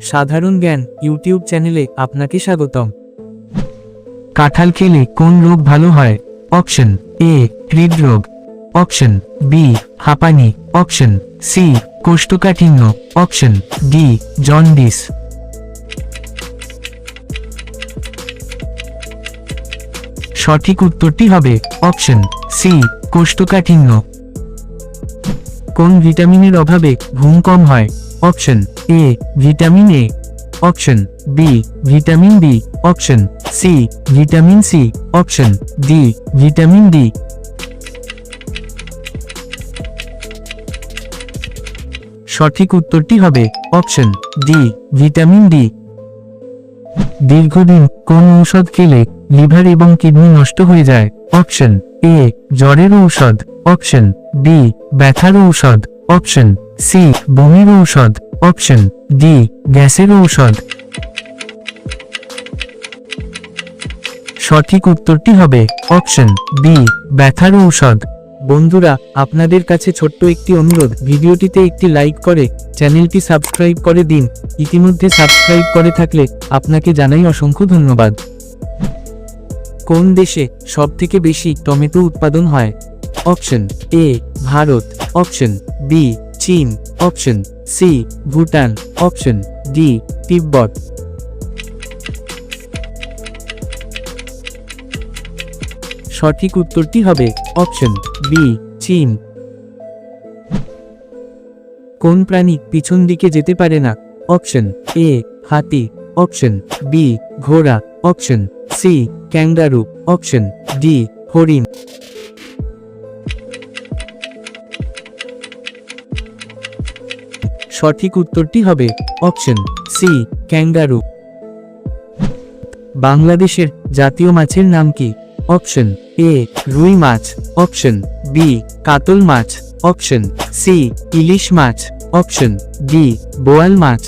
সাধারণ জ্ঞান ইউটিউব চ্যানেলে আপনাকে স্বাগতম। কাঁঠাল খেলে কোন রোগ ভালো হয়? অপশন এ হৃদরোগ, অপশন বি হাঁপানি, অপশন সি কোষ্ঠকাঠিন্য, অপশন ডি জন্ডিস। সঠিক উত্তরটি হবে অপশন সি কোষ্ঠকাঠিন্য। কোন ভিটামিনের অভাবে ঘুম কম হয়? Option A vitamin A, option B vitamin B, option C vitamin C, option D vitamin D. সঠিক উত্তরটি হবে অপশন ডি ভিটামিন ডি। দীর্ঘদিন কোন ঔষধ খেলে লিভার এবং কিডনি নষ্ট হয়ে যায়? অপশন এ জ্বরের ঔষধ, অপশন বি ব্যথার ঔষধ, অপশন সি বমির ঔষধ, অপশন ডি গ্যাসের ঔষধ। সঠিক উত্তরটি হবে অপশন বি ব্যথার ঔষধ। বন্ধুরা, আপনাদের কাছে ছোট্ট একটি অনুরোধ, ভিডিওটিতে একটি লাইক করে চ্যানেলটি সাবস্ক্রাইব করে দিন। ইতিমধ্যে সাবস্ক্রাইব করে থাকলে আপনাকে জানাই অসংখ্য ধন্যবাদ। কোন দেশে সবথেকে বেশি টমেটো উৎপাদন হয়? Option A Bharat, option B চীন, option C Bhutan, option D তিব্বত। সঠিক উত্তরটি হবে অপশন বি চীন। কোন প্রাণী পিছন দিকে যেতে পারে না? অপশন এ হাতি, অপশন বি ঘোড়া, option C kangaroo, option D হরিণ। সঠিক উত্তরটি হবে অপশন সি ক্যাঙ্গারু। বাংলাদেশের জাতীয় মাছের নাম কি? অপশন এ রুই মাছ, অপশন বি কাতল মাছ, অপশন সি ইলিশ মাছ, অপশন ডি বোয়াল মাছ।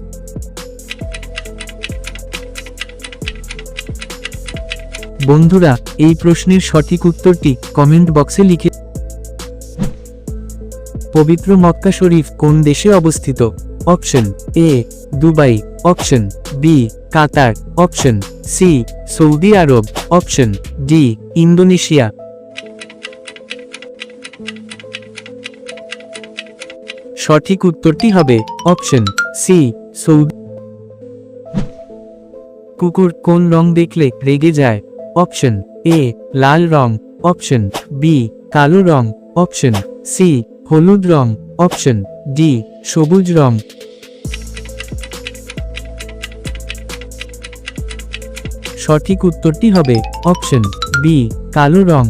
বন্ধুরা, এই প্রশ্নের সঠিক উত্তরটি কমেন্ট বক্সে লিখে। পবিত্র মক্কা শরীফ কোন দেশে অবস্থিত? Option A Dubai, option B Qatar, option C Saudi Arab, option D Indonesia. সঠিক উত্তরটি হবে অপশন সি সৌদি। কুকুর কোন রং দেখলে রেগে যায়? অপশন এ লাল রং, অপশন বি কালো রং, অপশন সি হলুদ রং, অপশন ডি সবুজ রং। সঠিক উত্তরটি হবে অপশন বি কালো রং।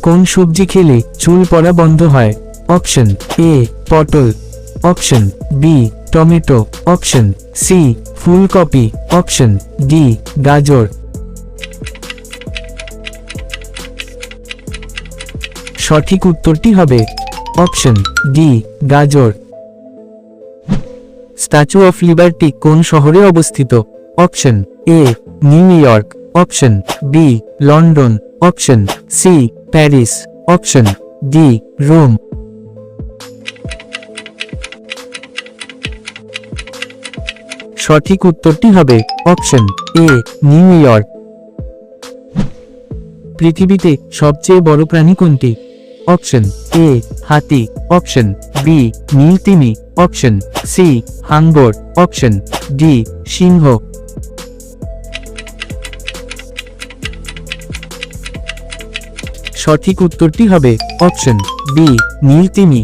কোন সবজি খেলে চুল পড়া বন্ধ হয়? অপশন এ পটল, option B tomato, option C ফুলকপি, অপশন ডি গাজর। সঠিক উত্তরটি হবে অপশন ডি গাজর। স্ট্যাচু অফ লিবার্টি কোন শহরে অবস্থিত? Option A New York, option B London, option C Paris, option D Rome. সঠিক উত্তরটি হবে অপশন এ নিউ ইয়র্ক। পৃথিবীতে সবচেয়ে বড় প্রাণী কোনটি? অপশন এ হাতি, অপশন বি নীলতিমি, অপশন সি হাঙ্গর, অপশন ডি সিংহ। সঠিক উত্তরটি হবে অপশন বি নীলতিমি।